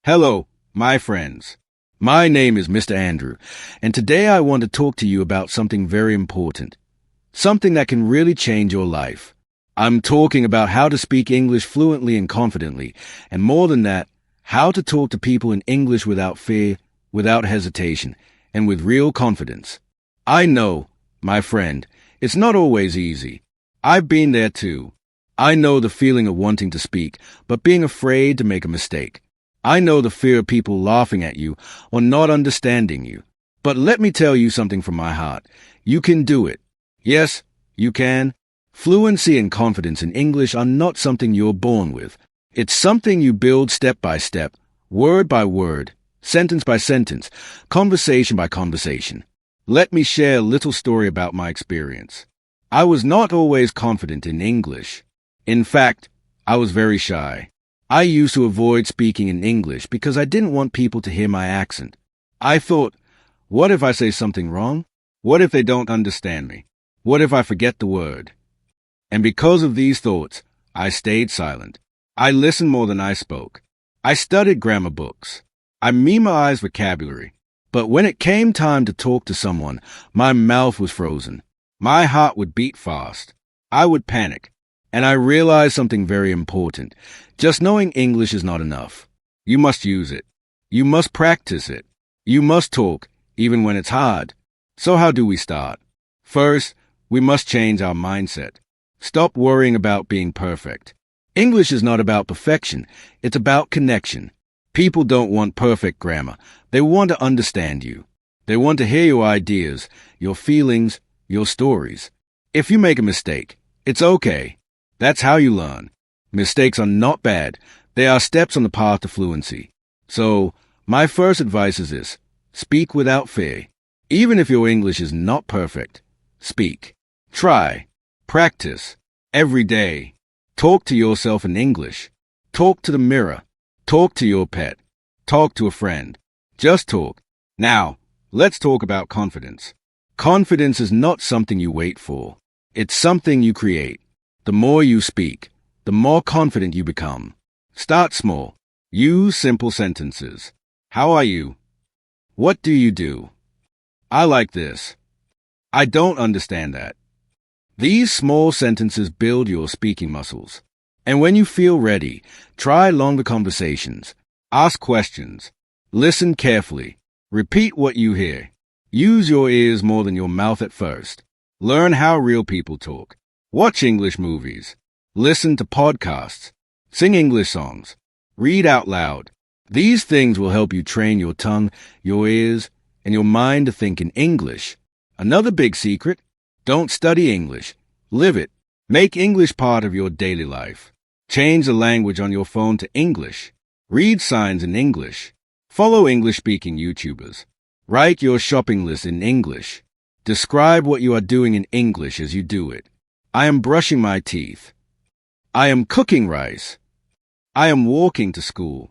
Hello, my friends. My name is Mr. Andrew, and today I want to talk to you about something very important, something that can really change your life. I'm talking about how to speak English fluently and confidently, and more than that, how to talk to people in English without fear, without hesitation, and with real confidence. I know, my friend, it's not always easy. I've been there too. I know the feeling of wanting to speak, but being afraid to make a mistake. I know the fear of people laughing at you or not understanding you. But let me tell you something from my heart. You can do it. Yes, you can. Fluency and confidence in English are not something you're born with. It's something you build step by step, word by word, sentence by sentence, conversation by conversation. Let me share a little story about my experience. I was not always confident in English. In fact, I was very shy. I used to avoid speaking in English because I didn't want people to hear my accent. I thought, what if I say something wrong? What if they don't understand me? What if I forget the word? And because of these thoughts, I stayed silent. I listened more than I spoke. I studied grammar books. I memorized vocabulary. But when it came time to talk to someone, my mouth was frozen. My heart would beat fast. I would panic. And I realized something very important. Just knowing English is not enough. You must use it. You must practice it. You must talk, even when it's hard. So how do we start? First, we must change our mindset. Stop worrying about being perfect. English is not about perfection. It's about connection. People don't want perfect grammar. They want to understand you. They want to hear your ideas, your feelings, your stories. If you make a mistake, it's okay. That's how you learn. Mistakes are not bad. They are steps on the path to fluency. So, my first advice is this. Speak without fear. Even if your English is not perfect, speak. Try. Practice. Every day. Talk to yourself in English. Talk to the mirror. Talk to your pet. Talk to a friend. Just talk. Now, let's talk about confidence. Confidence is not something you wait for. It's something you create. The more you speak, the more confident you become. Start small. Use simple sentences. How are you? What do you do? I like this. I don't understand that. These small sentences build your speaking muscles. And when you feel ready, try longer conversations. Ask questions. Listen carefully. Repeat what you hear. Use your ears more than your mouth at first. Learn how real people talk. Watch English movies. Listen to podcasts. Sing English songs. Read out loud. These things will help you train your tongue, your ears, and your mind to think in English. Another big secret: don't study English. Live it. Make English part of your daily life. Change the language on your phone to English. Read signs in English. Follow English-speaking YouTubers. Write your shopping list in English. Describe what you are doing in English as you do it. I am brushing my teeth. I am cooking rice. I am walking to school.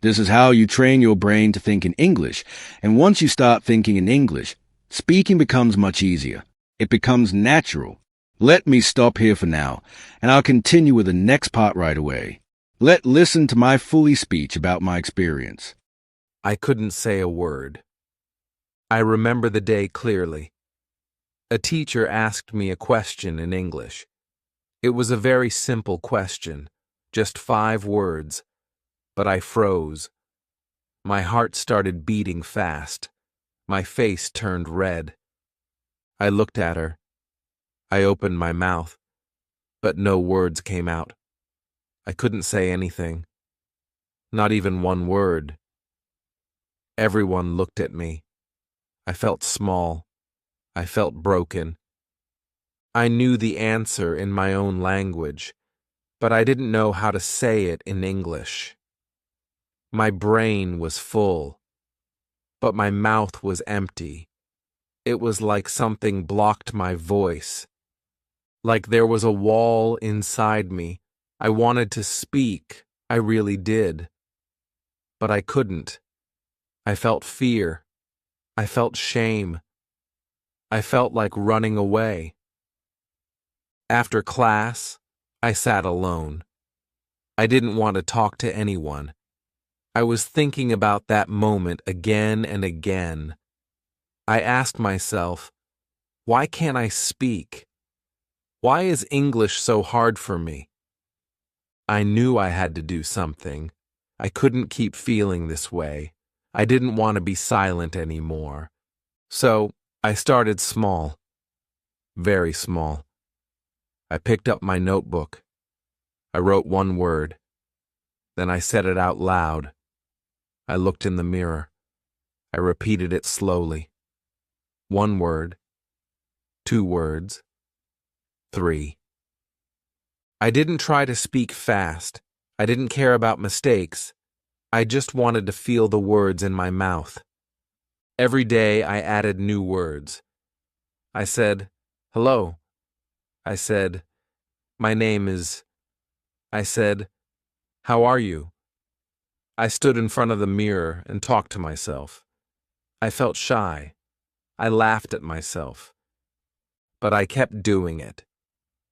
This is how you train your brain to think in English, and once you start thinking in English, speaking becomes much easier. It becomes natural. Let me stop here for now, and I'll continue with the next part right away. Let's listen to my fully speech about my experience. I couldn't say a word. I remember the day clearly. A teacher asked me a question in English. It was a very simple question, just 5 words, but I froze. My heart started beating fast. My face turned red. I looked at her. I opened my mouth, but no words came out. I couldn't say anything, not even one word. Everyone looked at me. I felt small. I felt broken. I knew the answer in my own language, but I didn't know how to say it in English. My brain was full, but my mouth was empty. It was like something blocked my voice. Like there was a wall inside me. I wanted to speak, I really did. But I couldn't. I felt fear. I felt shame. I felt like running away. After class, I sat alone. I didn't want to talk to anyone. I was thinking about that moment again and again. I asked myself, why can't I speak? Why is English so hard for me? I knew I had to do something. I couldn't keep feeling this way. I didn't want to be silent anymore. So I started small, very small. I picked up my notebook. I wrote one word. Then I said it out loud. I looked in the mirror. I repeated it slowly. 1 word, 2 words, 3. I didn't try to speak fast. I didn't care about mistakes. I just wanted to feel the words in my mouth. Every day I added new words. I said, hello. I said, my name is. I said, how are you? I stood in front of the mirror and talked to myself. I felt shy. I laughed at myself. But I kept doing it.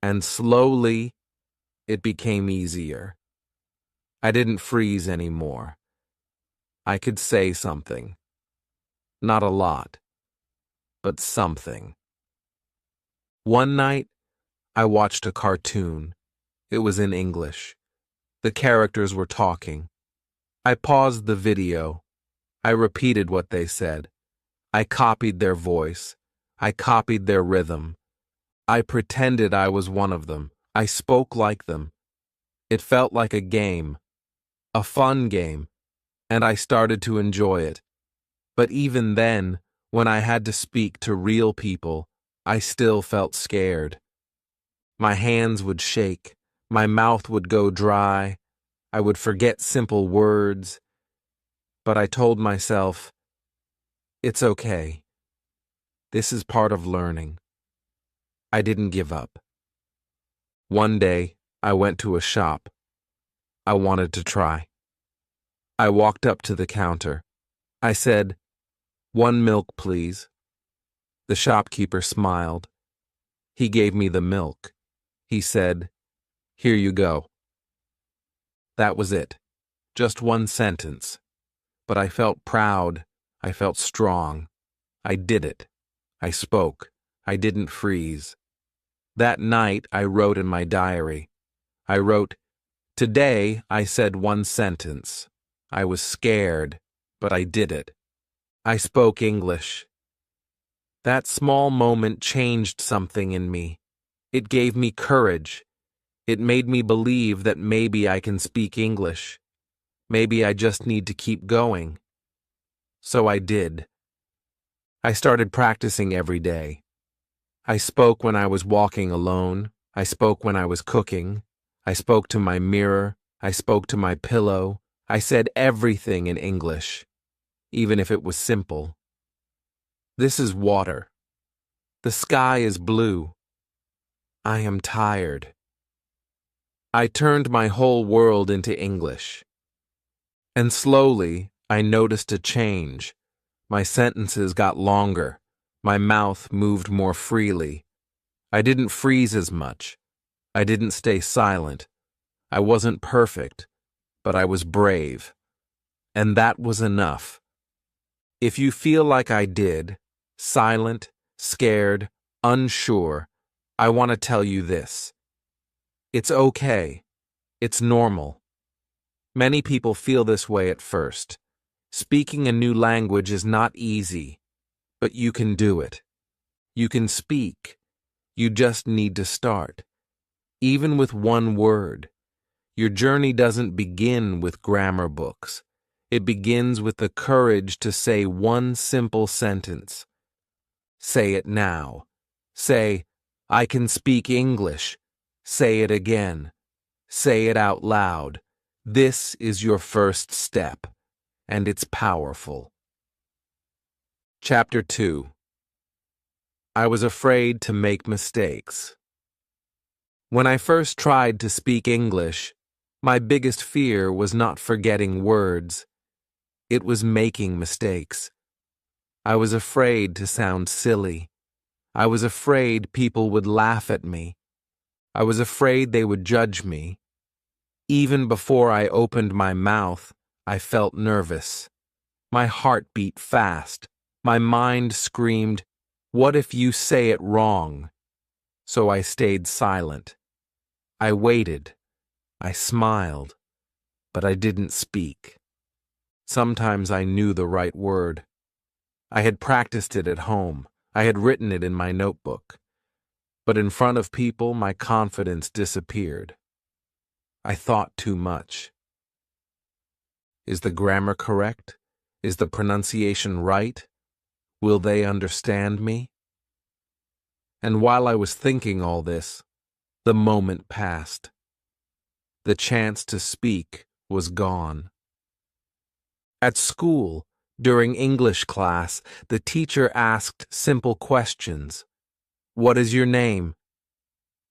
And slowly, it became easier. I didn't freeze anymore. I could say something. Not a lot, but something. One night, I watched a cartoon. It was in English. The characters were talking. I paused the video. I repeated what they said. I copied their voice. I copied their rhythm. I pretended I was one of them. I spoke like them. It felt like a game, a fun game, and I started to enjoy it. But even then, when I had to speak to real people, I still felt scared. My hands would shake. My mouth would go dry. I would forget simple words. But I told myself, it's okay. This is part of learning. I didn't give up. One day, I went to a shop. I wanted to try. I walked up to the counter. I said, 1 milk, please. The shopkeeper smiled. He gave me the milk. He said, here you go. That was it. Just 1 sentence. But I felt proud. I felt strong. I did it. I spoke. I didn't freeze. That night, I wrote in my diary. I wrote, today I said 1 sentence. I was scared, but I did it. I spoke English. That small moment changed something in me. It gave me courage. It made me believe that maybe I can speak English. Maybe I just need to keep going. So I did. I started practicing every day. I spoke when I was walking alone. I spoke when I was cooking. I spoke to my mirror. I spoke to my pillow. I said everything in English, even if it was simple. This is water. The sky is blue. I am tired. I turned my whole world into English. And slowly, I noticed a change. My sentences got longer. My mouth moved more freely. I didn't freeze as much. I didn't stay silent. I wasn't perfect, but I was brave. And that was enough. If you feel like I did, silent, scared, unsure, I want to tell you this. It's okay. It's normal. Many people feel this way at first. Speaking a new language is not easy, but you can do it. You can speak. You just need to start. Even with 1 word. Your journey doesn't begin with grammar books. It begins with the courage to say 1 simple sentence. Say it now. Say, I can speak English. Say it again. Say it out loud. This is your first step, and it's powerful. Chapter 2. I was afraid to make mistakes. When I first tried to speak English, my biggest fear was not forgetting words. It was making mistakes. I was afraid to sound silly. I was afraid people would laugh at me. I was afraid they would judge me. Even before I opened my mouth, I felt nervous. My heart beat fast. My mind screamed, "What if you say it wrong?" So I stayed silent. I waited. I smiled, but I didn't speak. Sometimes I knew the right word. I had practiced it at home. I had written it in my notebook. But in front of people, my confidence disappeared. I thought too much. Is the grammar correct? Is the pronunciation right? Will they understand me? And while I was thinking all this, the moment passed. The chance to speak was gone. At school, during English class, the teacher asked simple questions. What is your name?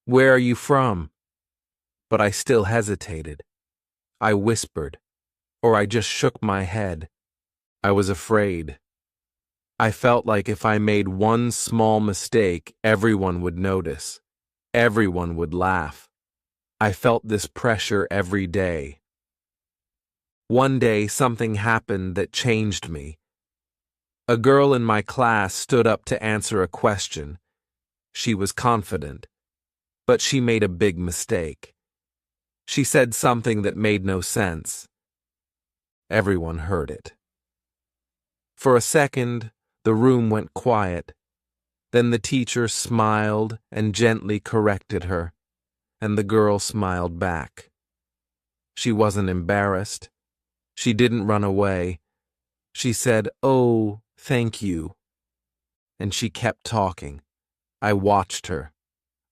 Where are you from? But I still hesitated. I whispered, or I just shook my head. I was afraid. I felt like if I made one small mistake, everyone would notice. Everyone would laugh. I felt this pressure every day. One day, something happened that changed me. A girl in my class stood up to answer a question. She was confident, but she made a big mistake. She said something that made no sense. Everyone heard it. For a second, the room went quiet. Then the teacher smiled and gently corrected her, and the girl smiled back. She wasn't embarrassed. She didn't run away. She said, "Oh, thank you." And she kept talking. I watched her.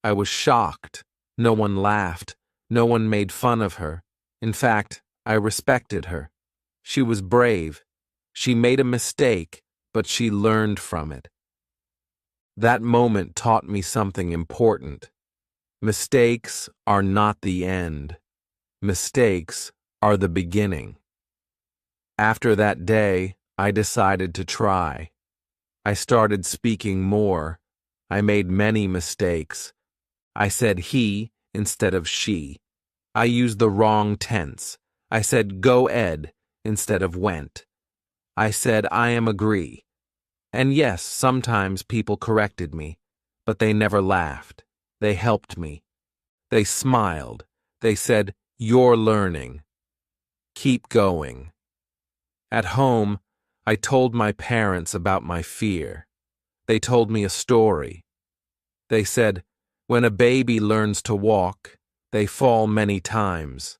I was shocked. No one laughed. No one made fun of her. In fact, I respected her. She was brave. She made a mistake, but she learned from it. That moment taught me something important. Mistakes are not the end. Mistakes are the beginning. After that day, I decided to try. I started speaking more. I made many mistakes. I said he instead of she. I used the wrong tense. I said go Ed instead of went. I said I am agree. And yes, sometimes people corrected me, but they never laughed. They helped me. They smiled. They said, "You're learning. Keep going." At home, I told my parents about my fear. They told me a story. They said, when a baby learns to walk, they fall many times.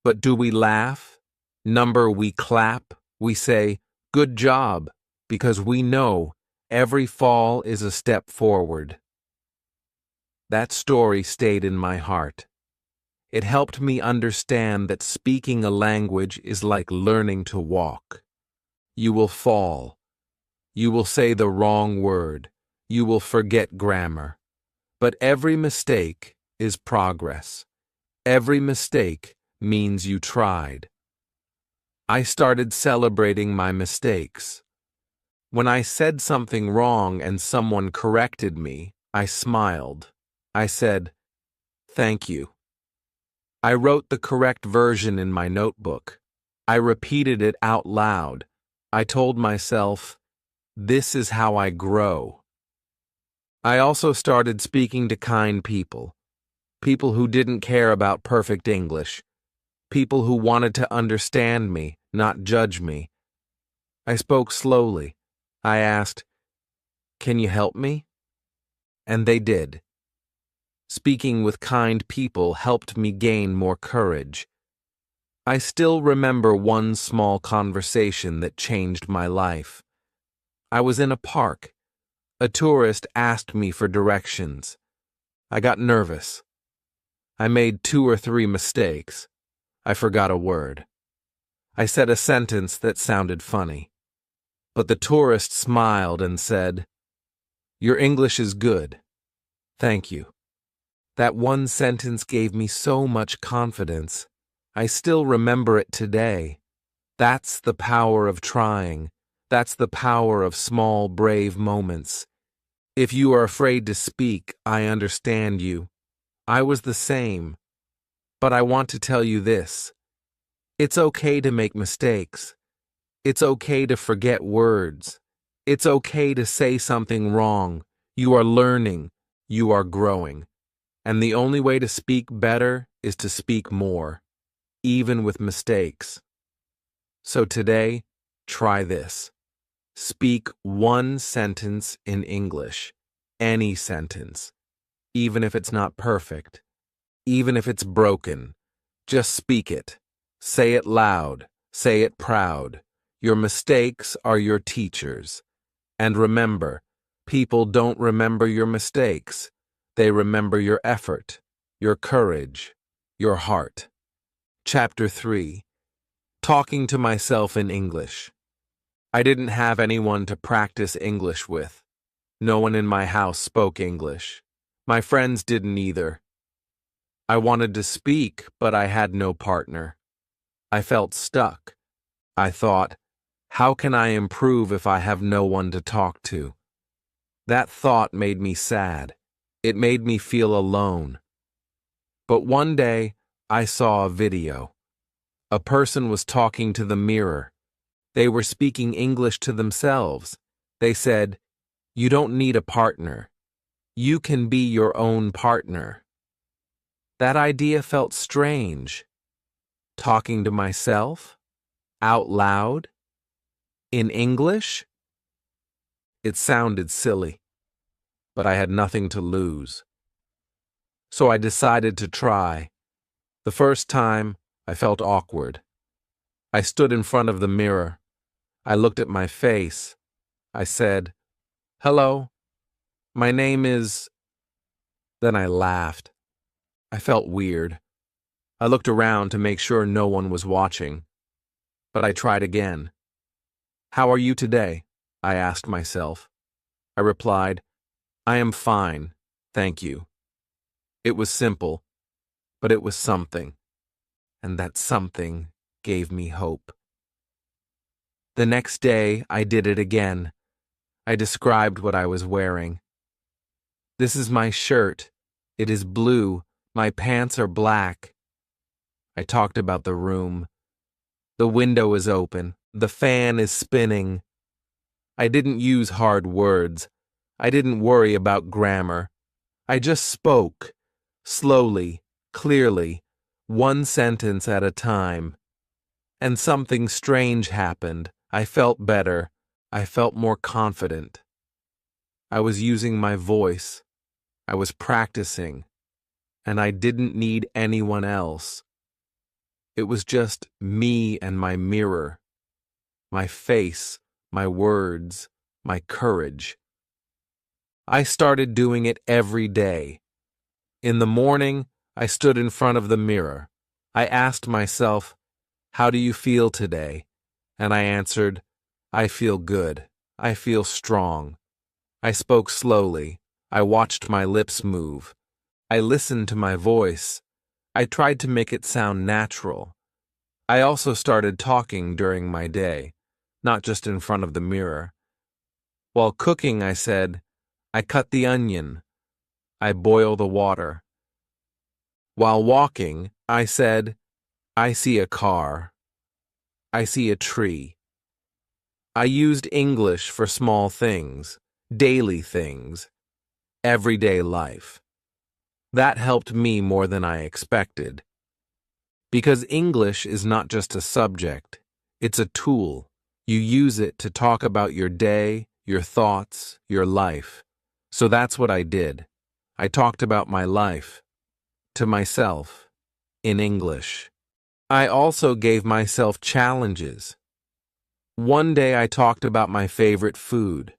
But do we laugh? We clap? We say, "Good job," because we know every fall is a step forward. That story stayed in my heart. It helped me understand that speaking a language is like learning to walk. You will fall. You will say the wrong word. You will forget grammar. But every mistake is progress. Every mistake means you tried. I started celebrating my mistakes. When I said something wrong and someone corrected me, I smiled. I said, "Thank you." I wrote the correct version in my notebook. I repeated it out loud. I told myself, this is how I grow. I also started speaking to kind people. People who didn't care about perfect English. People who wanted to understand me, not judge me. I spoke slowly. I asked, "Can you help me?" And they did. Speaking with kind people helped me gain more courage. I still remember one small conversation that changed my life. I was in a park. A tourist asked me for directions. I got nervous. I made 2 or 3 mistakes. I forgot a word. I said a sentence that sounded funny. But the tourist smiled and said, "Your English is good. Thank you." That one sentence gave me so much confidence. I still remember it today. That's the power of trying. That's the power of small, brave moments. If you are afraid to speak, I understand you. I was the same. But I want to tell you this. It's okay to make mistakes. It's okay to forget words. It's okay to say something wrong. You are learning. You are growing. And the only way to speak better is to speak more, even with mistakes. So today, try this. Speak one sentence in English. Any sentence. Even if it's not perfect. Even if it's broken. Just speak it. Say it loud. Say it proud. Your mistakes are your teachers. And remember, people don't remember your mistakes. They remember your effort, your courage, your heart. Chapter 3. Talking to myself in English. I didn't have anyone to practice English with. No one in my house spoke English. My friends didn't either. I wanted to speak, but I had no partner. I felt stuck. I thought, how can I improve if I have no one to talk to? That thought made me sad. It made me feel alone. But one day, I saw a video. A person was talking to the mirror. They were speaking English to themselves. They said, "You don't need a partner. You can be your own partner." That idea felt strange. Talking to myself? Out loud? In English? It sounded silly, but I had nothing to lose. So I decided to try. The first time, I felt awkward. I stood in front of the mirror. I looked at my face. I said, "Hello, my name is..." Then I laughed. I felt weird. I looked around to make sure no one was watching. But I tried again. "How are you today?" I asked myself. I replied, "I am fine, thank you." It was simple, but it was something. And that something gave me hope. The next day, I did it again. I described what I was wearing. "This is my shirt. It is blue. My pants are black." I talked about the room. The window is open. The fan is spinning. I didn't use hard words. I didn't worry about grammar. I just spoke, slowly, clearly, one sentence at a time. And something strange happened. I felt better. I felt more confident. I was using my voice. I was practicing. And I didn't need anyone else. It was just me and my mirror, my face, my words, my courage. I started doing it every day. In the morning, I stood in front of the mirror. I asked myself, "How do you feel today?" And I answered, "I feel good. I feel strong." I spoke slowly. I watched my lips move. I listened to my voice. I tried to make it sound natural. I also started talking during my day, not just in front of the mirror. While cooking, I said, "I cut the onion. I boil the water." While walking, I said, "I see a car. I see a tree." I used English for small things, daily things, everyday life. That helped me more than I expected. Because English is not just a subject, it's a tool. You use it to talk about your day, your thoughts, your life. So that's what I did. I talked about my life, to myself, in English. I also gave myself challenges. One day I talked about my favorite food.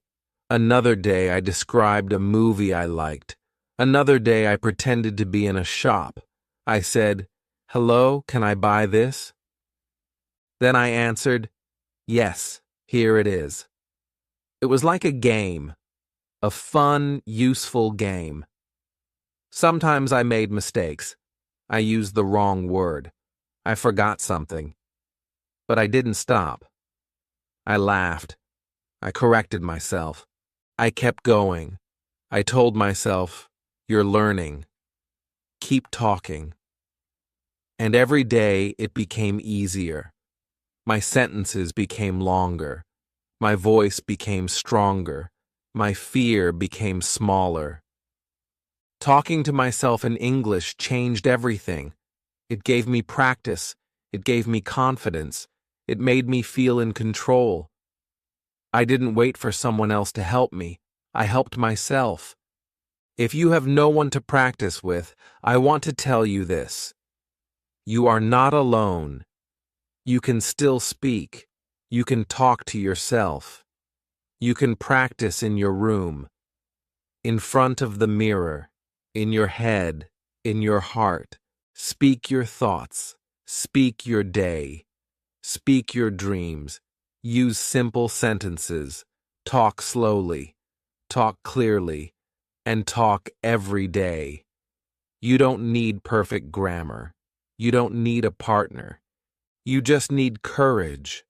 Another day I described a movie I liked. Another day I pretended to be in a shop. I said, "Hello, can I buy this?" Then I answered, "Yes, here it is." It was like a game, a fun, useful game. Sometimes I made mistakes. I used the wrong word. I forgot something. But I didn't stop. I laughed. I corrected myself. I kept going. I told myself, "You're learning. Keep talking." And every day it became easier. My sentences became longer. My voice became stronger. My fear became smaller. Talking to myself in English changed everything. It gave me practice. It gave me confidence. It made me feel in control. I didn't wait for someone else to help me. I helped myself. If you have no one to practice with, I want to tell you this. You are not alone. You can still speak. You can talk to yourself. You can practice in your room, in front of the mirror, in your head, in your heart. Speak your thoughts. Speak your day. Speak your dreams. Use simple sentences. Talk slowly. Talk clearly. And talk every day. You don't need perfect grammar. You don't need a partner. You just need courage.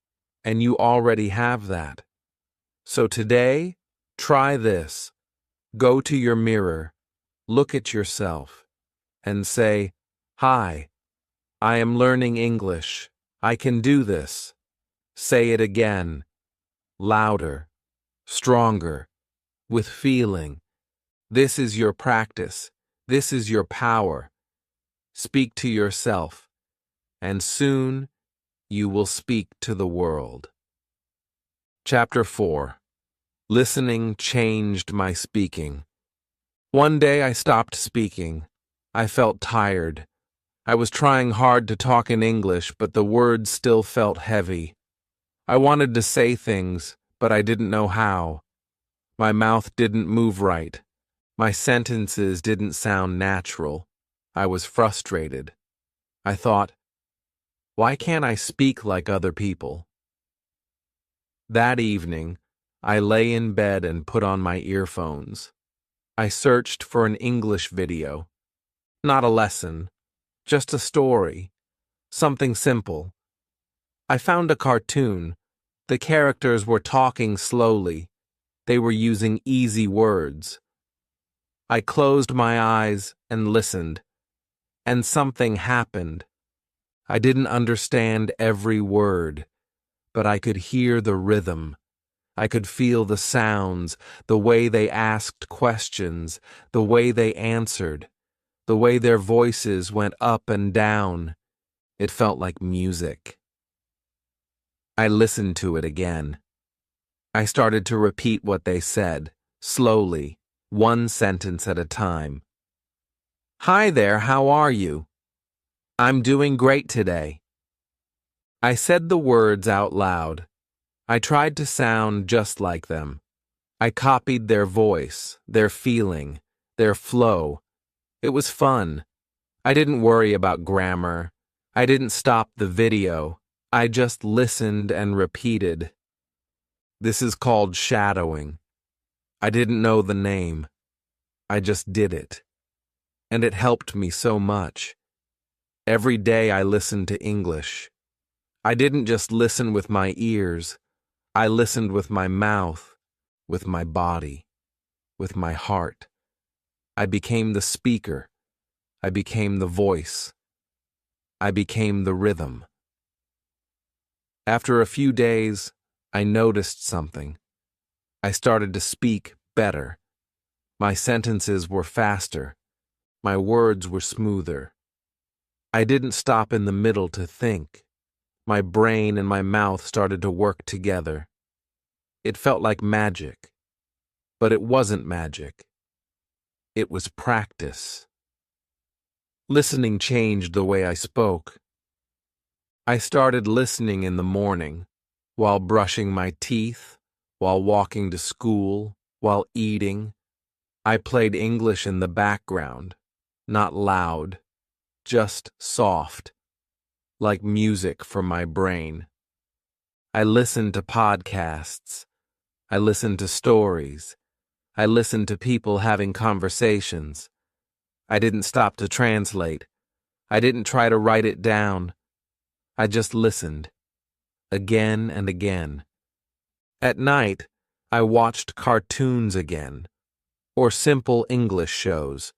And you already have that. So today, try this. Go to your mirror, look at yourself, and say, "Hi, I am learning English. I can do this." Say it again, louder, stronger, with feeling. This is your practice. This is your power. Speak to yourself, and soon you will speak to the world. Chapter 4. Listening changed my speaking. One day I stopped speaking. I felt tired. I was trying hard to talk in English, but the words still felt heavy. I wanted to say things, but I didn't know how. My mouth didn't move right. My sentences didn't sound natural. I was frustrated. I thought, why can't I speak like other people? That evening, I lay in bed and put on my earphones. I searched for an English video. Not a lesson, just a story. Something simple. I found a cartoon. The characters were talking slowly. They were using easy words. I closed my eyes and listened. And something happened. I didn't understand every word, but I could hear the rhythm. I could feel the sounds, the way they asked questions, the way they answered, the way their voices went up and down. It felt like music. I listened to it again. I started to repeat what they said, slowly, one sentence at a time. "Hi there, how are you?" "I'm doing great today." I said the words out loud. I tried to sound just like them. I copied their voice, their feeling, their flow. It was fun. I didn't worry about grammar. I didn't stop the video. I just listened and repeated. This is called shadowing. I didn't know the name. I just did it. And it helped me so much. Every day I listened to English. I didn't just listen with my ears. I listened with my mouth, with my body, with my heart. I became the speaker. I became the voice. I became the rhythm. After a few days, I noticed something. I started to speak better. My sentences were faster. My words were smoother. I didn't stop in the middle to think. My brain and my mouth started to work together. It felt like magic. But it wasn't magic. It was practice. Listening changed the way I spoke. I started listening in the morning, while brushing my teeth, while walking to school, while eating. I played English in the background, not loud, just soft, like music for my brain. I listened to podcasts. I listened to stories. I listened to people having conversations. I didn't stop to translate. I didn't try to write it down. I just listened, again and again. At night, I watched cartoons again, or simple English shows.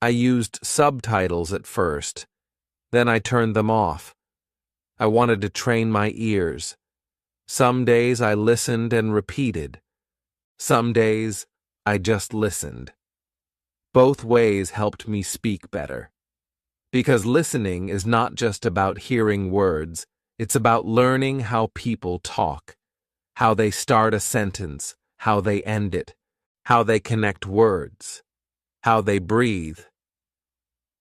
I used subtitles at first. Then I turned them off. I wanted to train my ears. Some days I listened and repeated. Some days I just listened. Both ways helped me speak better. Because listening is not just about hearing words, it's about learning how people talk, how they start a sentence, how they end it, how they connect words, how they breathe.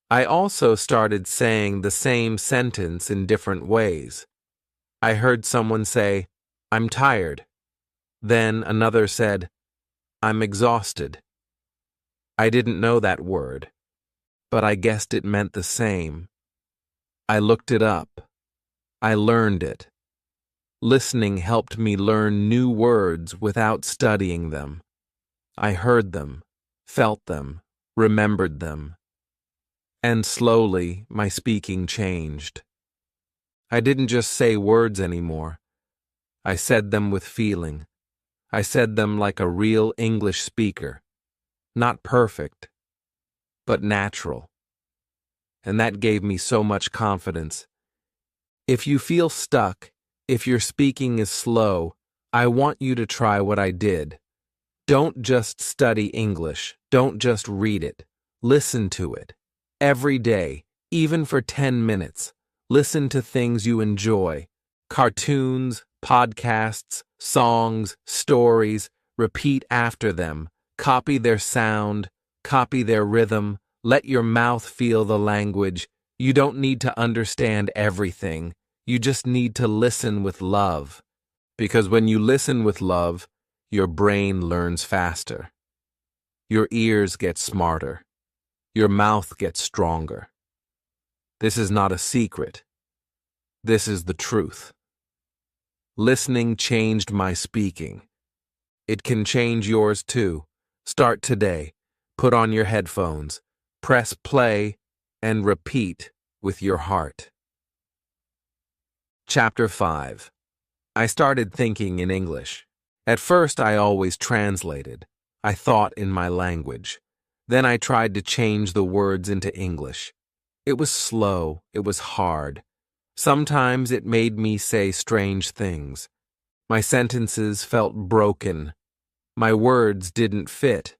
I also started saying the same sentence in different ways. I heard someone say, "I'm tired." Then another said, "I'm exhausted." I didn't know that word, but I guessed it meant the same. I looked it up. I learned it. Listening helped me learn new words without studying them. I heard them, felt them, remembered them. And slowly, my speaking changed. I didn't just say words anymore. I said them with feeling. I said them like a real English speaker. Not perfect, but natural. And that gave me so much confidence. If you feel stuck, if your speaking is slow, I want you to try what I did. Don't just study English. Don't just read it. Listen to it. Every day, even for 10 minutes, listen to things you enjoy. Cartoons, podcasts, songs, stories. Repeat after them. Copy their sound. Copy their rhythm. Let your mouth feel the language. You don't need to understand everything. You just need to listen with love. Because when you listen with love, your brain learns faster. Your ears get smarter. Your mouth gets stronger. This is not a secret. This is the truth. Listening changed my speaking. It can change yours too. Start today. Put on your headphones. Press play and repeat with your heart. Chapter 5. I started thinking in English. At first, I always translated. I thought in my language. Then I tried to change the words into English. It was slow. It was hard. Sometimes it made me say strange things. My sentences felt broken. My words didn't fit.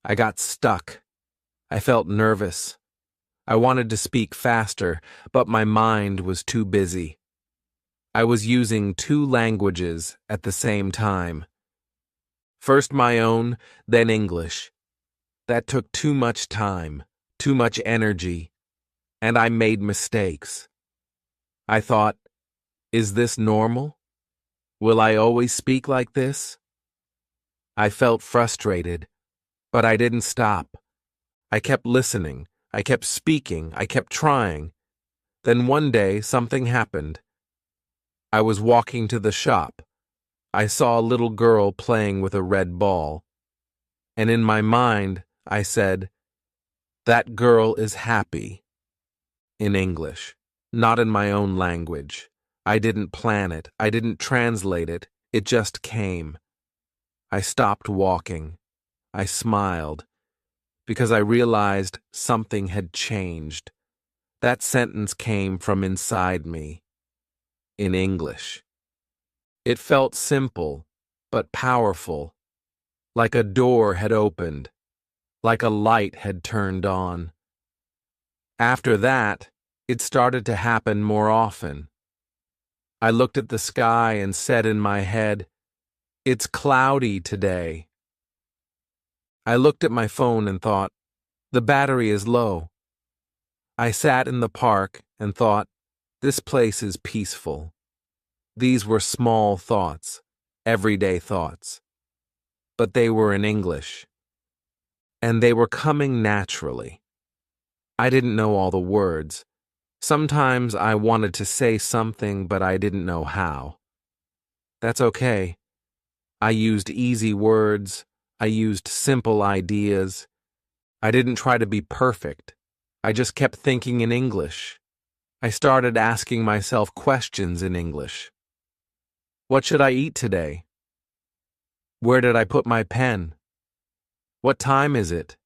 I got stuck. I felt nervous. I wanted to speak faster, but my mind was too busy. I was using 2 languages at the same time. First my own, then English. That took too much time, too much energy, and I made mistakes. I thought, is this normal? Will I always speak like this? I felt frustrated, but I didn't stop. I kept listening, I kept speaking, I kept trying. Then one day something happened. I was walking to the shop. I saw a little girl playing with a red ball. And in my mind, I said, "That girl is happy." In English, not in my own language. I didn't plan it. I didn't translate it. It just came. I stopped walking. I smiled, because I realized something had changed. That sentence came from inside me, in English. It felt simple, but powerful, like a door had opened, like a light had turned on. After that, it started to happen more often. I looked at the sky and said in my head, "It's cloudy today." I looked at my phone and thought, "The battery is low." I sat in the park and thought, "This place is peaceful." These were small thoughts, everyday thoughts. But they were in English. And they were coming naturally. I didn't know all the words. Sometimes I wanted to say something, but I didn't know how. That's okay. I used easy words. I used simple ideas. I didn't try to be perfect. I just kept thinking in English. I started asking myself questions in English. What should I eat today? Where did I put my pen? What time is it?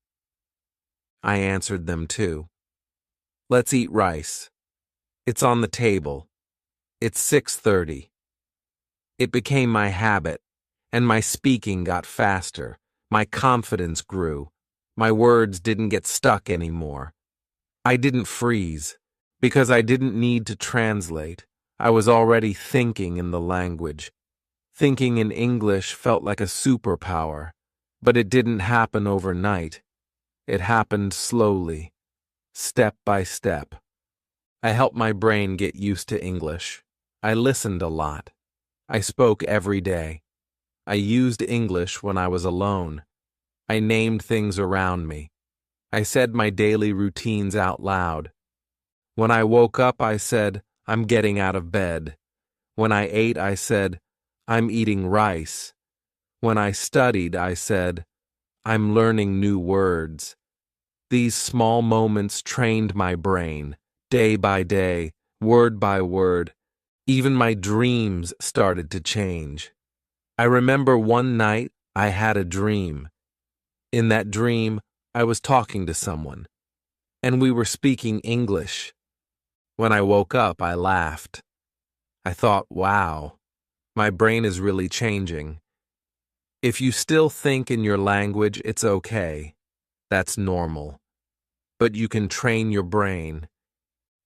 I answered them too. Let's eat rice. It's on the table. It's 6:30. It became my habit, and my speaking got faster. My confidence grew. My words didn't get stuck anymore. I didn't freeze, because I didn't need to translate. I was already thinking in the language. Thinking in English felt like a superpower, but it didn't happen overnight. It happened slowly, step by step. I helped my brain get used to English. I listened a lot. I spoke every day. I used English when I was alone. I named things around me. I said my daily routines out loud. When I woke up, I said, I'm getting out of bed. When I ate, I said, I'm eating rice. When I studied, I said, I'm learning new words. These small moments trained my brain, day by day, word by word. Even my dreams started to change. I remember one night I had a dream. In that dream, I was talking to someone, and we were speaking English. When I woke up, I laughed. I thought, wow, my brain is really changing. If you still think in your language, it's okay. That's normal. But you can train your brain.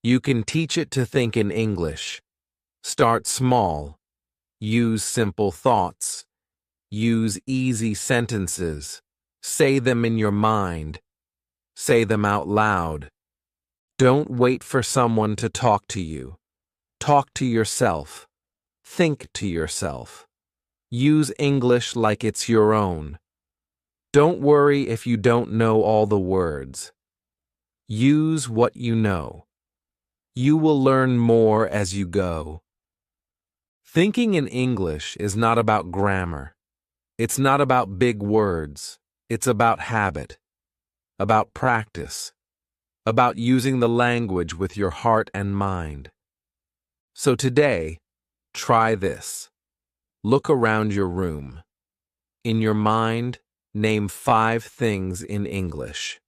You can teach it to think in English. Start small. Use simple thoughts. Use easy sentences. Say them in your mind. Say them out loud. Don't wait for someone to talk to you. Talk to yourself. Think to yourself. Use English like it's your own. Don't worry if you don't know all the words. Use what you know. You will learn more as you go. Thinking in English is not about grammar. It's not about big words. It's about habit, about practice, about using the language with your heart and mind. So today, try this. Look around your room. In your mind, name 5 things in English.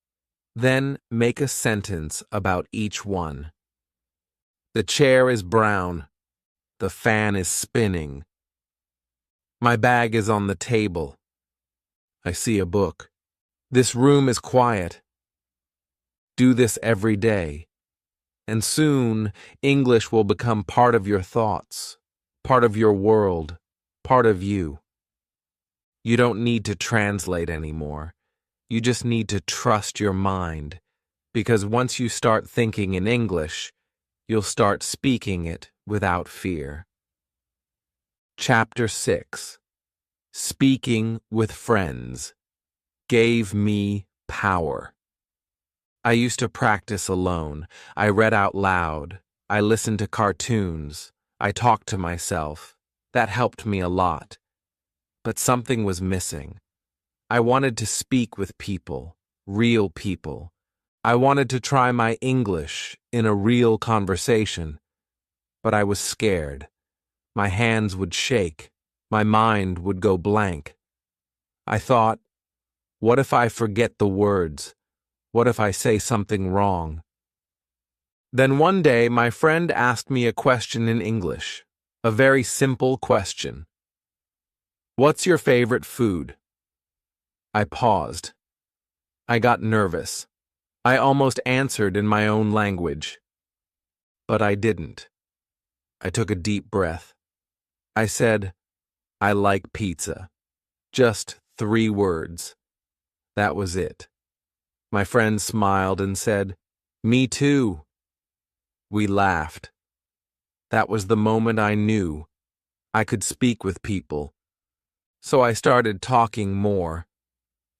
Then make a sentence about each one. The chair is brown. The fan is spinning. My bag is on the table. I see a book. This room is quiet. Do this every day, and soon English will become part of your thoughts, part of your world, part of you. You don't need to translate anymore. You just need to trust your mind, because once you start thinking in English, you'll start speaking it without fear. Chapter 6. Speaking with Friends gave me power. I used to practice alone. I read out loud. I listened to cartoons. I talked to myself. That helped me a lot. But something was missing. I wanted to speak with people, real people. I wanted to try my English in a real conversation. But I was scared. My hands would shake. My mind would go blank. I thought, what if I forget the words? What if I say something wrong? Then one day, my friend asked me a question in English. A very simple question. What's your favorite food? I paused. I got nervous. I almost answered in my own language. But I didn't. I took a deep breath. I said, I like pizza. Just 3 words. That was it. My friend smiled and said, Me too. We laughed. That was the moment I knew I could speak with people. So I started talking more.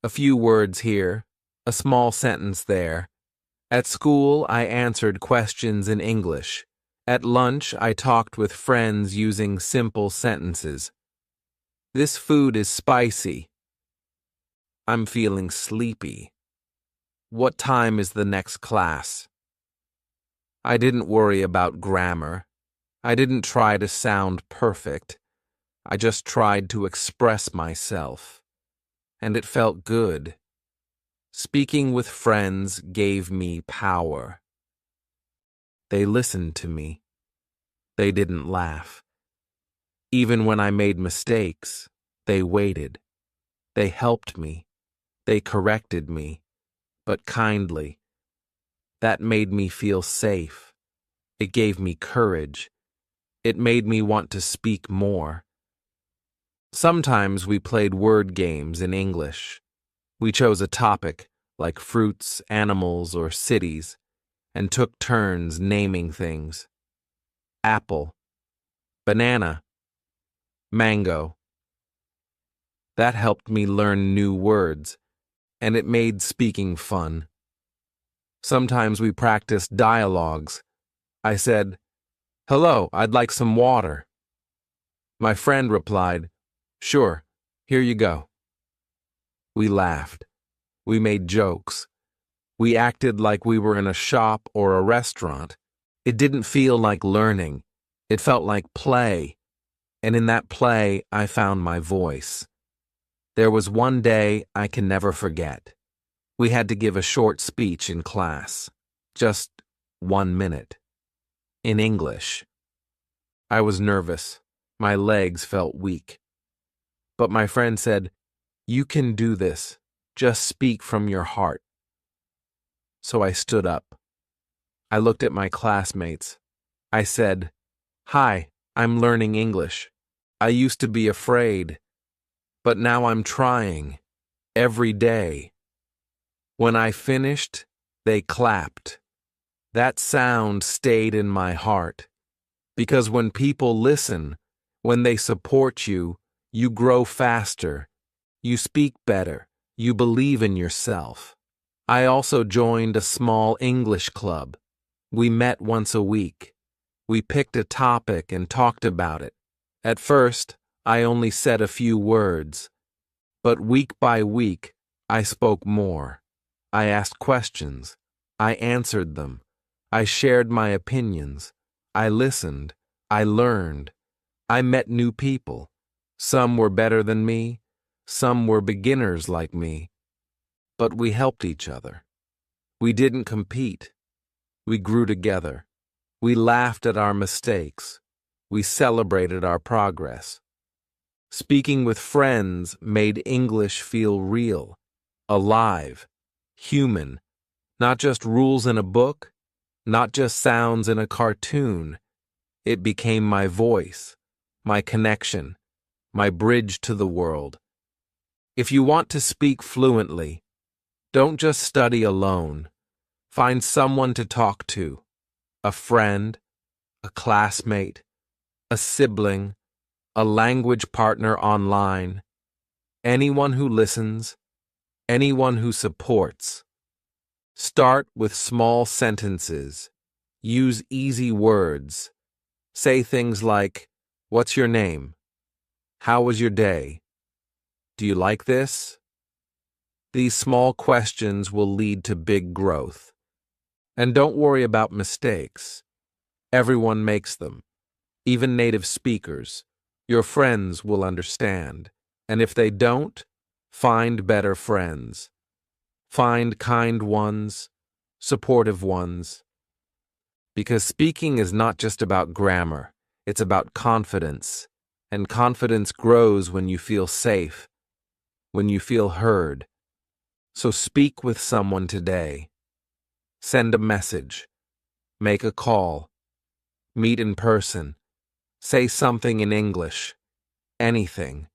A few words here, a small sentence there. At school, I answered questions in English. At lunch, I talked with friends using simple sentences. This food is spicy. I'm feeling sleepy. What time is the next class? I didn't worry about grammar. I didn't try to sound perfect. I just tried to express myself. And it felt good. Speaking with friends gave me power. They listened to me. They didn't laugh. Even when I made mistakes, they waited. They helped me. They corrected me, but kindly. That made me feel safe. It gave me courage. It made me want to speak more. Sometimes we played word games in English. We chose a topic, like fruits, animals, or cities, and took turns naming things. Apple, banana, mango. That helped me learn new words, and it made speaking fun. Sometimes we practiced dialogues. I said, "Hello, I'd like some water." My friend replied, "Sure, here you go." We laughed. We made jokes. We acted like we were in a shop or a restaurant. It didn't feel like learning. It felt like play. And in that play, I found my voice. There was one day I can never forget. We had to give a short speech in class. Just 1 minute. In English. I was nervous. My legs felt weak. But my friend said, "You can do this. Just speak from your heart." So I stood up. I looked at my classmates. I said, "Hi, I'm learning English. I used to be afraid, but now I'm trying. Every day." When I finished, they clapped. That sound stayed in my heart. Because when people listen, when they support you, you grow faster. You speak better. You believe in yourself. I also joined a small English club. We met once a week. We picked a topic and talked about it. At first, I only said a few words. But week by week, I spoke more. I asked questions. I answered them. I shared my opinions. I listened. I learned. I met new people. Some were better than me. Some were beginners like me. But we helped each other. We didn't compete. We grew together. We laughed at our mistakes. We celebrated our progress. Speaking with friends made English feel real, alive, human, not just rules in a book, not just sounds in a cartoon. It became my voice, my connection, my bridge to the world. If you want to speak fluently, don't just study alone. Find someone to talk to, a friend, a classmate, a sibling, a language partner online, anyone who listens, anyone who supports. Start with small sentences. Use easy words. Say things like, "What's your name? How was your day? Do you like this?" These small questions will lead to big growth. And don't worry about mistakes. Everyone makes them, even native speakers. Your friends will understand. And if they don't, find better friends. Find kind ones, supportive ones. Because speaking is not just about grammar, it's about confidence. And confidence grows when you feel safe, when you feel heard. So speak with someone today. Send a message. Make a call. Meet in person. Say something in English. Anything.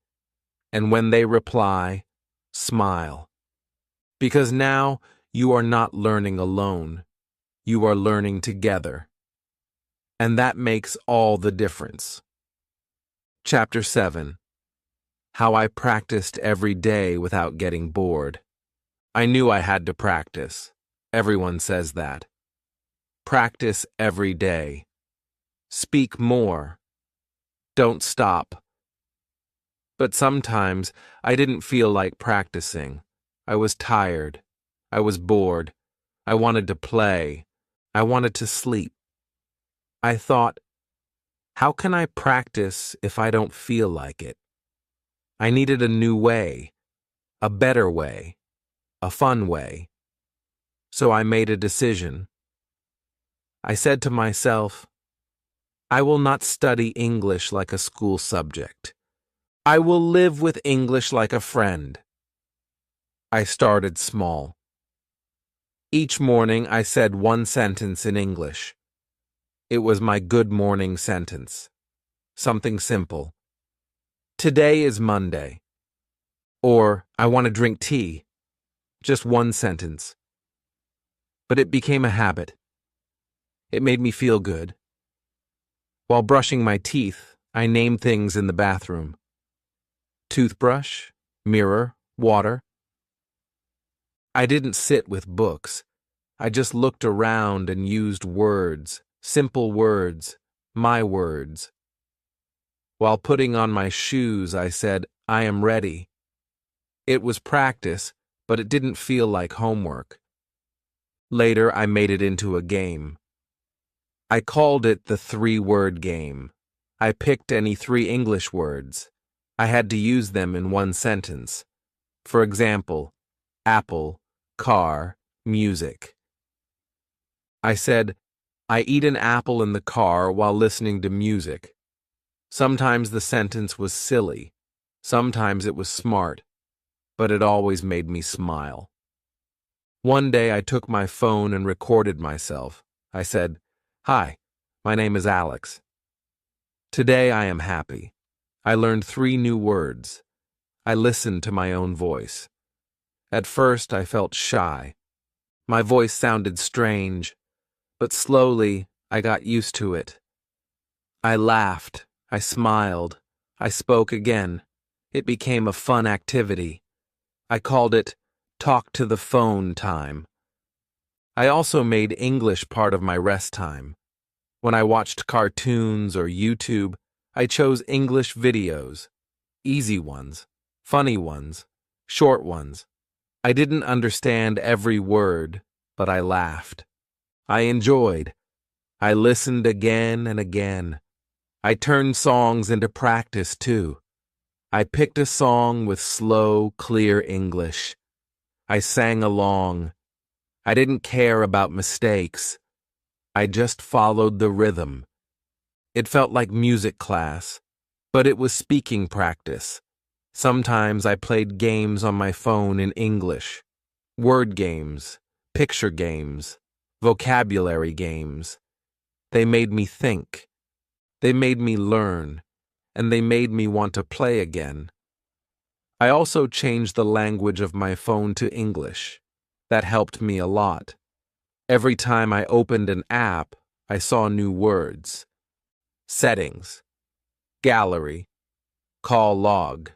And when they reply, smile. Because now you are not learning alone. You are learning together. And that makes all the difference. Chapter 7. How I practiced every day without getting bored. I knew I had to practice. Everyone says that. Practice every day. Speak more. Don't stop. But sometimes I didn't feel like practicing. I was tired. I was bored. I wanted to play. I wanted to sleep. I thought, how can I practice if I don't feel like it? I needed a new way, a better way, a fun way. So I made a decision. I said to myself, I will not study English like a school subject. I will live with English like a friend. I started small. Each morning I said one sentence in English. It was my good morning sentence. Something simple. Today is Monday. Or, I want to drink tea. Just one sentence. But it became a habit. It made me feel good. While brushing my teeth, I named things in the bathroom. Toothbrush, mirror, water. I didn't sit with books. I just looked around and used words, simple words, my words. While putting on my shoes, I said, I am ready. It was practice, but it didn't feel like homework. Later, I made it into a game. I called it the 3-word game. I picked any 3 English words. I had to use them in one sentence. For example, apple, car, music. I said, I eat an apple in the car while listening to music. Sometimes the sentence was silly. Sometimes it was smart. But it always made me smile. One day I took my phone and recorded myself. I said, Hi, my name is Alex. Today I am happy. I learned 3 new words. I listened to my own voice. At first I felt shy. My voice sounded strange, but slowly I got used to it. I laughed, I smiled, I spoke again. It became a fun activity. I called it talk to the phone time. I also made English part of my rest time. When I watched cartoons or YouTube, I chose English videos. Easy ones, funny ones, short ones. I didn't understand every word, but I laughed. I enjoyed. I listened again and again. I turned songs into practice too. I picked a song with slow, clear English. I sang along. I didn't care about mistakes. I just followed the rhythm. It felt like music class, but it was speaking practice. Sometimes I played games on my phone in English. Word games, picture games, vocabulary games. They made me think. They made me learn. And they made me want to play again. I also changed the language of my phone to English. That helped me a lot. Every time I opened an app, I saw new words. Settings, gallery, call log.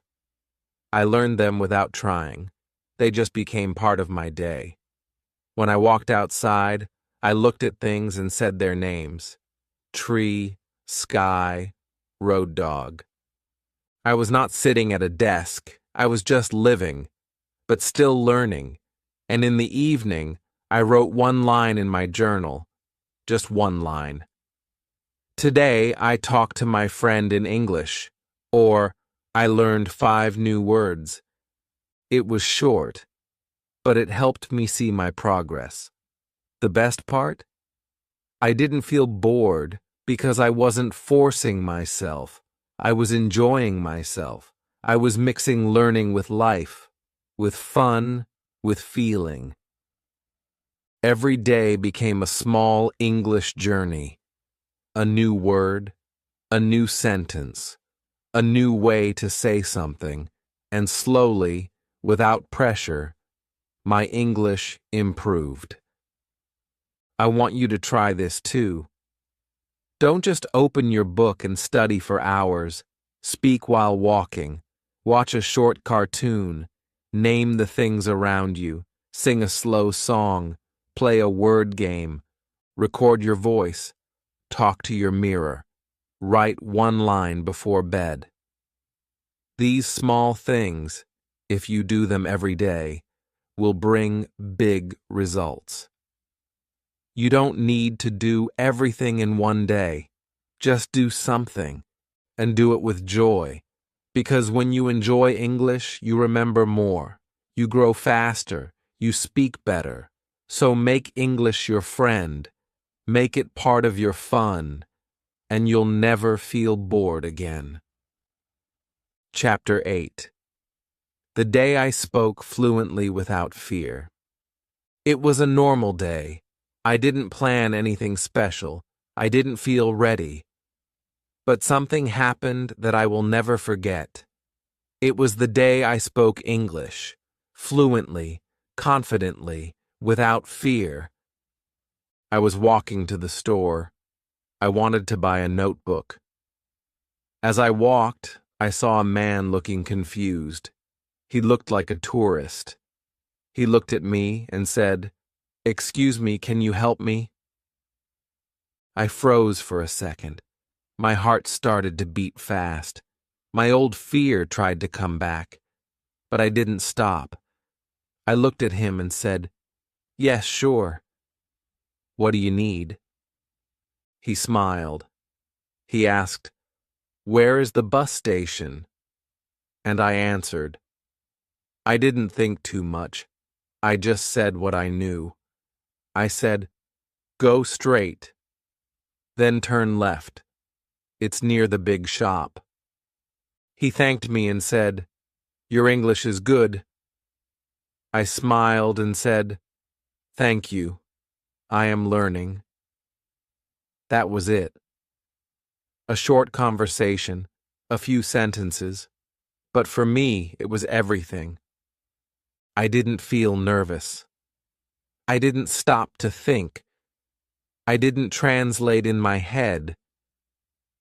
I learned them without trying. They just became part of my day. When I walked outside, I looked at things and said their names. Tree, sky, road dog. I was not sitting at a desk. I was just living, but still learning. And in the evening, I wrote one line in my journal. Just one line. Today, I talked to my friend in English. Or, I learned 5 new words. It was short, but it helped me see my progress. The best part? I didn't feel bored because I wasn't forcing myself. I was enjoying myself. I was mixing learning with life, with fun, with feeling. Every day became a small English journey. A new word, a new sentence, a new way to say something, and slowly, without pressure, my English improved. I want you to try this too. Don't just open your book and study for hours. Speak while walking. Watch a short cartoon. Name the things around you. Sing a slow song. Play a word game. Record your voice. Talk to your mirror. Write one line before bed. These small things, if you do them every day, will bring big results. You don't need to do everything in one day. Just do something, and do it with joy. Because when you enjoy English, you remember more. You grow faster. You speak better. So make English your friend. Make it part of your fun, and you'll never feel bored again. Chapter 8. The day I spoke fluently without fear. It was a normal day. I didn't plan anything special. I didn't feel ready. But something happened that I will never forget. It was the day I spoke English, fluently, confidently, without fear. I was walking to the store. I wanted to buy a notebook. As I walked, I saw a man looking confused. He looked like a tourist. He looked at me and said, "Excuse me, can you help me?" I froze for a second. My heart started to beat fast. My old fear tried to come back, but I didn't stop. I looked at him and said, "Yes, sure. What do you need?" He smiled. He asked, "Where is the bus station?" And I answered. I didn't think too much. I just said what I knew. I said, "Go straight. Then turn left. It's near the big shop." He thanked me and said, "Your English is good." I smiled and said, "Thank you. I am learning." That was it. A short conversation, a few sentences, but for me it was everything. I didn't feel nervous. I didn't stop to think. I didn't translate in my head.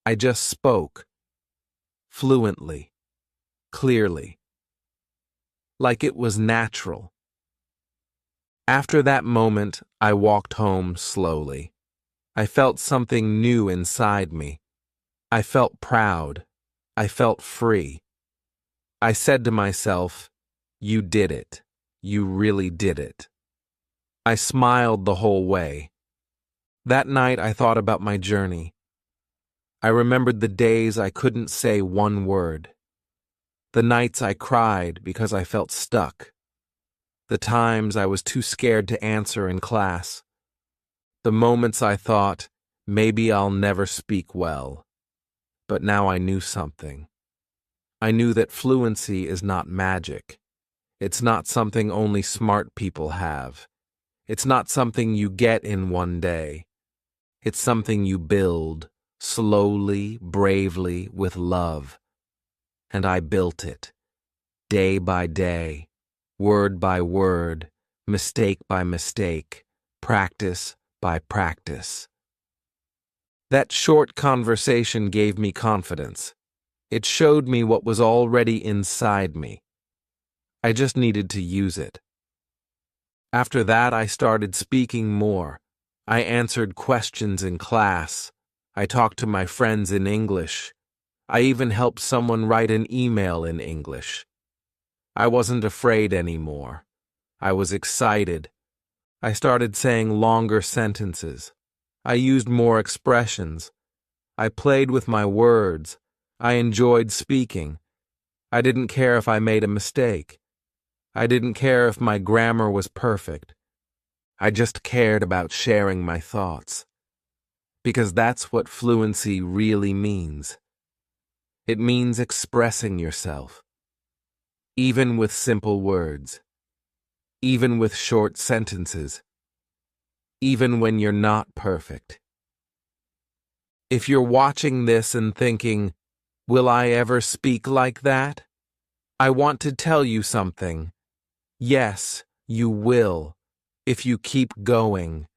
I just spoke, fluently, clearly, like it was natural. After that moment, I walked home slowly. I felt something new inside me. I felt proud. I felt free. I said to myself, "You did it. You really did it." I smiled the whole way. That night I thought about my journey. I remembered the days I couldn't say one word. The nights I cried because I felt stuck. The times I was too scared to answer in class. The moments I thought, maybe I'll never speak well. But now I knew something. I knew that fluency is not magic. It's not something only smart people have. It's not something you get in one day. It's something you build, slowly, bravely, with love. And I built it, day by day, word by word, mistake by mistake, practice by practice. That short conversation gave me confidence. It showed me what was already inside me. I just needed to use it. After that, I started speaking more. I answered questions in class. I talked to my friends in English. I even helped someone write an email in English. I wasn't afraid anymore. I was excited. I started saying longer sentences. I used more expressions. I played with my words. I enjoyed speaking. I didn't care if I made a mistake. I didn't care if my grammar was perfect. I just cared about sharing my thoughts. Because that's what fluency really means. It means expressing yourself. Even with simple words. Even with short sentences. Even when you're not perfect. If you're watching this and thinking, "Will I ever speak like that?" I want to tell you something. Yes, you will, if you keep going.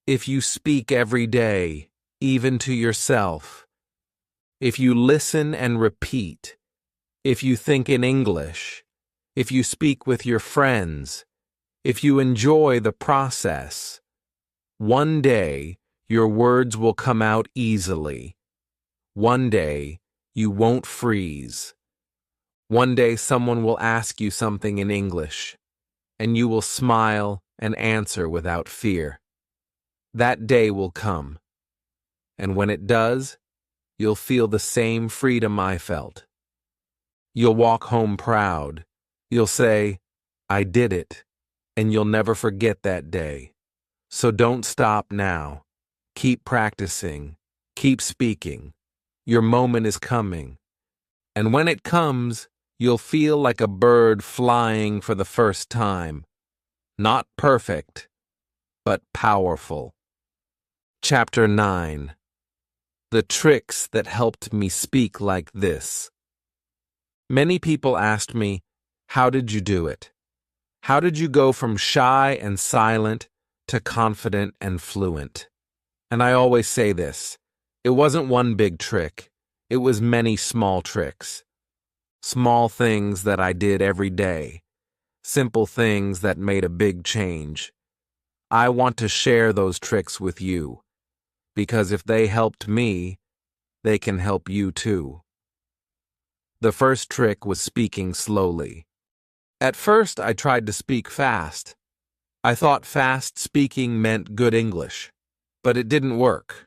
If you speak every day, even to yourself. If you listen and repeat. If you think in English. If you speak with your friends. If you enjoy the process. One day, your words will come out easily. One day, you won't freeze. One day someone will ask you something in English, and you will smile and answer without fear. That day will come, and when it does, you'll feel the same freedom I felt. You'll walk home proud. You'll say, "I did it," and you'll never forget that day. So don't stop now. Keep practicing. Keep speaking. Your moment is coming. And when it comes, you'll feel like a bird flying for the first time. Not perfect, but powerful. Chapter 9. The tricks that helped me speak like this. Many people asked me, how did you do it? How did you go from shy and silent to confident and fluent? And I always say this, it wasn't one big trick, it was many small tricks. Small things that I did every day, simple things that made a big change. I want to share those tricks with you, because if they helped me, they can help you too. The first trick was speaking slowly. At first, I tried to speak fast. I thought fast speaking meant good English, but it didn't work.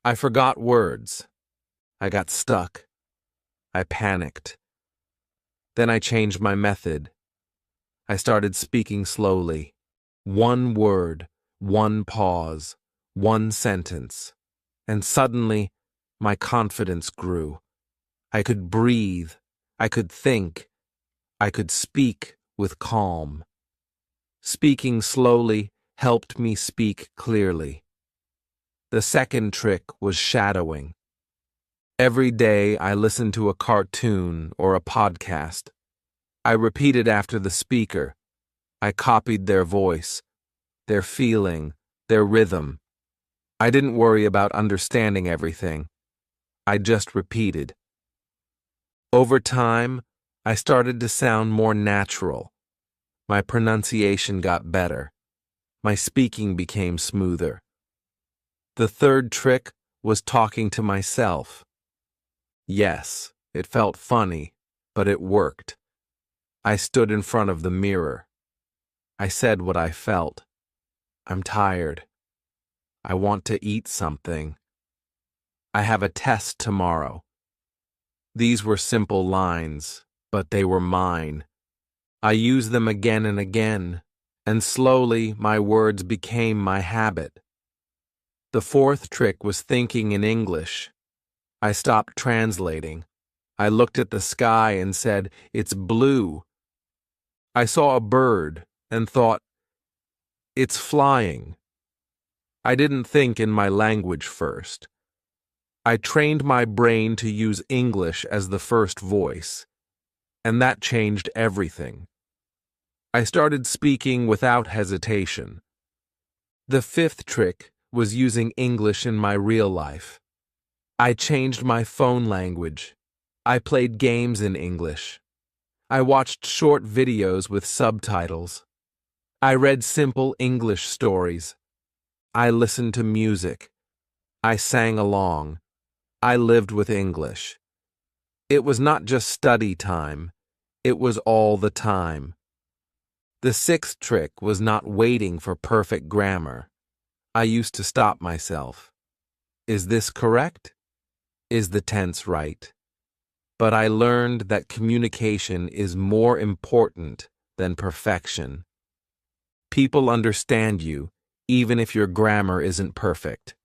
I forgot words. I got stuck. I panicked. Then I changed my method. I started speaking slowly. One word, one pause, one sentence. And suddenly, my confidence grew. I could breathe. I could think. I could speak with calm. Speaking slowly helped me speak clearly. The second trick was shadowing. Every day I listened to a cartoon or a podcast. I repeated after the speaker. I copied their voice, their feeling, their rhythm. I didn't worry about understanding everything. I just repeated. Over time, I started to sound more natural. My pronunciation got better. My speaking became smoother. The third trick was talking to myself. Yes, it felt funny, but it worked. I stood in front of the mirror. I said what I felt. I'm tired. I want to eat something. I have a test tomorrow. These were simple lines, but they were mine. I used them again and again, and slowly my words became my habit. The fourth trick was thinking in English. I stopped translating. I looked at the sky and said, "It's blue." I saw a bird and thought, "It's flying." I didn't think in my language first. I trained my brain to use English as the first voice, and that changed everything. I started speaking without hesitation. The fifth trick was using English in my real life. I changed my phone language. I played games in English. I watched short videos with subtitles. I read simple English stories. I listened to music. I sang along. I lived with English. It was not just study time. It was all the time. The sixth trick was not waiting for perfect grammar. I used to stop myself. Is this correct? Is the tense right? But I learned that communication is more important than perfection. People understand you, even if your grammar isn't perfect.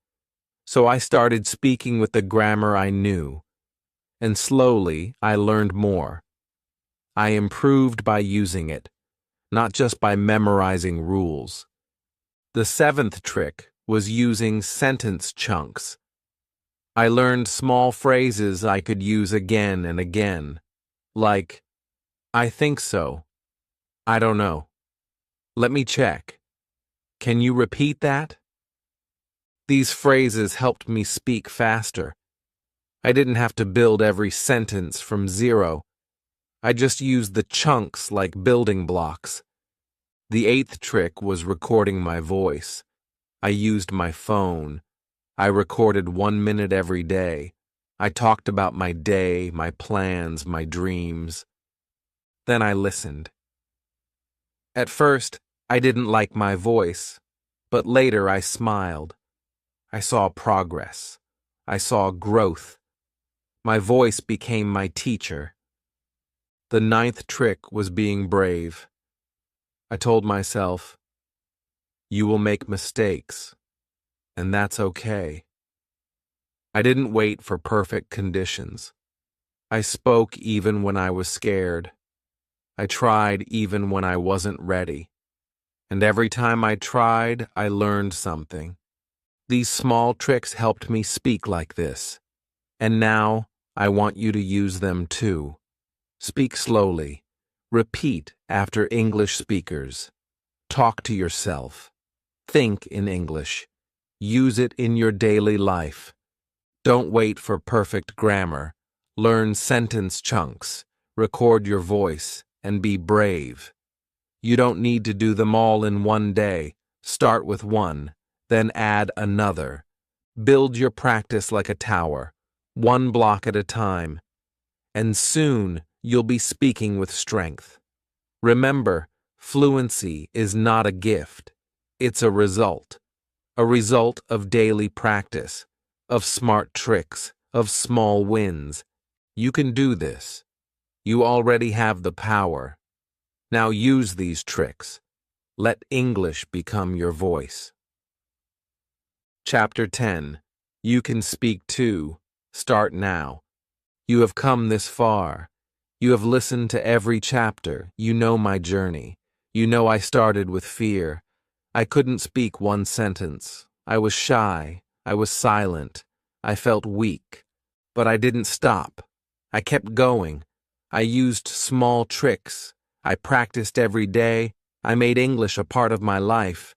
So I started speaking with the grammar I knew, and slowly I learned more. I improved by using it, not just by memorizing rules. The seventh trick was using sentence chunks. I learned small phrases I could use again and again, like, "I think so," "I don't know," "Let me check," "Can you repeat that?" These phrases helped me speak faster. I didn't have to build every sentence from zero. I just used the chunks like building blocks. The eighth trick was recording my voice. I used my phone. I recorded 1 minute every day. I talked about my day, my plans, my dreams. Then I listened. At first, I didn't like my voice, but later I smiled. I saw progress. I saw growth. My voice became my teacher. The ninth trick was being brave. I told myself, "You will make mistakes. and that's okay. I didn't wait for perfect conditions. I spoke even when I was scared. I tried even when I wasn't ready. And every time I tried, I learned something. These small tricks helped me speak like this. And now, I want you to use them too. Speak slowly. Repeat after English speakers. Talk to yourself. Think in English. Use it in your daily life. Don't wait for perfect grammar. Learn sentence chunks. Record your voice, and be brave. You don't need to do them all in one day. Start with one, then add another. Build your practice like a tower, one block at a time. And soon, you'll be speaking with strength. Remember, fluency is not a gift. It's a result of daily practice, of smart tricks, of small wins. You can do this. You already have the power. Now use these tricks. Let English become your voice. Chapter 10. You can speak too. Start now. You have come this far. You have listened to every chapter. You know my journey. You know I started with fear. I couldn't speak one sentence. I was shy. I was silent. I felt weak. But I didn't stop. I kept going. I used small tricks. I practiced every day. I made English a part of my life.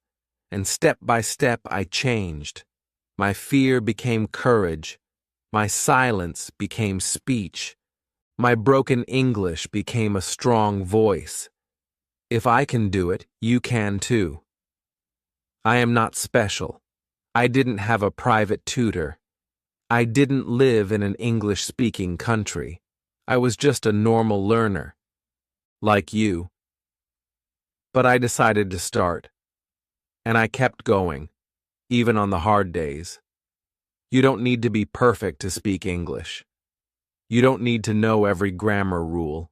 And step by step I changed. My fear became courage. My silence became speech. My broken English became a strong voice. If I can do it, you can too. I am not special. I didn't have a private tutor. I didn't live in an English-speaking country. I was just a normal learner, like you. But I decided to start. And I kept going, even on the hard days. You don't need to be perfect to speak English. You don't need to know every grammar rule.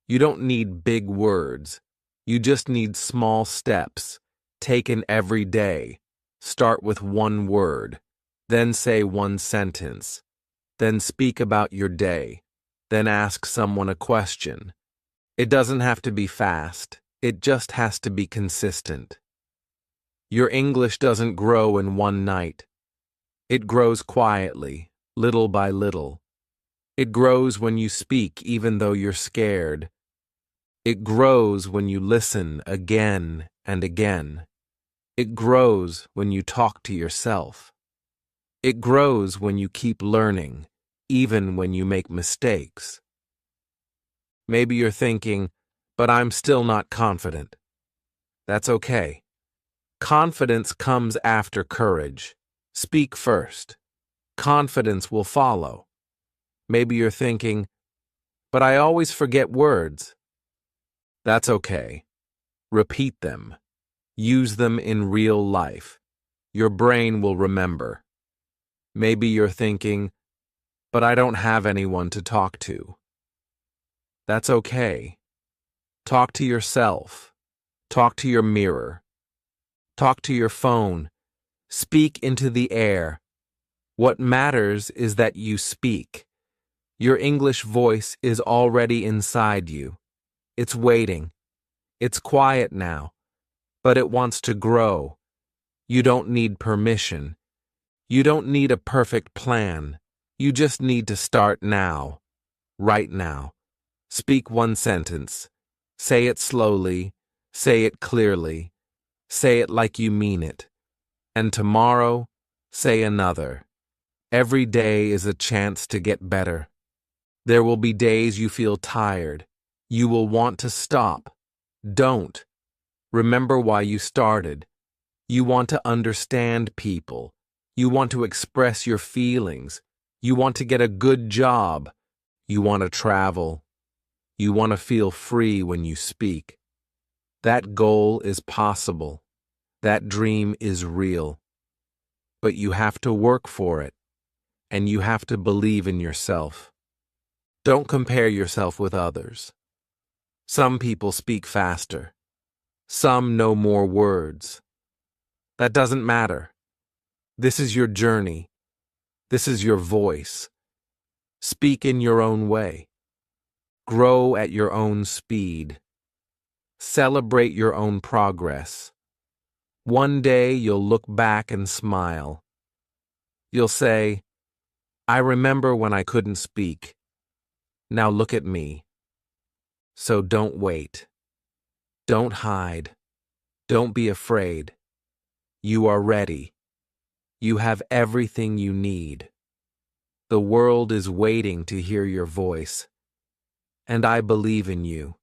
You don't need big words. You just need small steps, taken every day. Start with one word, then say one sentence, then speak about your day, then ask someone a question. It doesn't have to be fast. It just has to be consistent. Your English doesn't grow in one night. It grows quietly, little by little. It grows when you speak even though you're scared. It grows when you listen again and again. It grows when you talk to yourself. It grows when you keep learning, even when you make mistakes. Maybe you're thinking, but I'm still not confident. That's okay. Confidence comes after courage. Speak first. Confidence will follow. Maybe you're thinking, but I always forget words. That's okay. Repeat them. Use them in real life. Your brain will remember. Maybe you're thinking, but I don't have anyone to talk to. That's okay. Talk to yourself. Talk to your mirror. Talk to your phone. Speak into the air. What matters is that you speak. Your English voice is already inside you. It's waiting. It's quiet now, but it wants to grow. You don't need permission. You don't need a perfect plan. You just need to start now, right now. Speak one sentence. Say it slowly. Say it clearly. Say it like you mean it. And tomorrow, say another. Every day is a chance to get better. There will be days you feel tired. You will want to stop. Don't. Remember why you started. You want to understand people. You want to express your feelings. You want to get a good job. You want to travel. You want to feel free when you speak. That goal is possible. That dream is real. But you have to work for it, and you have to believe in yourself. Don't compare yourself with others. Some people speak faster. Some know more words. That doesn't matter. This is your journey. This is your voice. Speak in your own way. Grow at your own speed. Celebrate your own progress. One day you'll look back and smile. You'll say, I remember when I couldn't speak. Now look at me. So don't wait. Don't hide. Don't be afraid. You are ready. You have everything you need. The world is waiting to hear your voice. And I believe in you.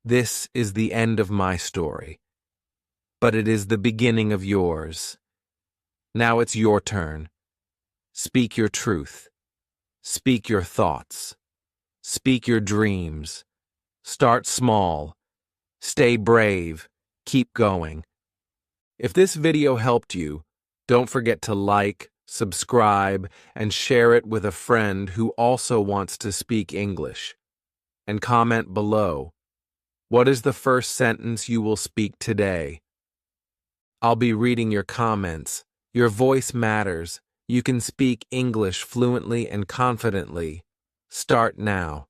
This is the end of my story. But it is the beginning of yours. Now it's your turn. Speak your truth. Speak your thoughts. Speak your dreams. Start small. Stay brave. Keep going. If this video helped you, don't forget to like, subscribe, and share it with a friend who also wants to speak English. And comment below. What is the first sentence you will speak today? I'll be reading your comments. Your voice matters. You can speak English fluently and confidently. Start now.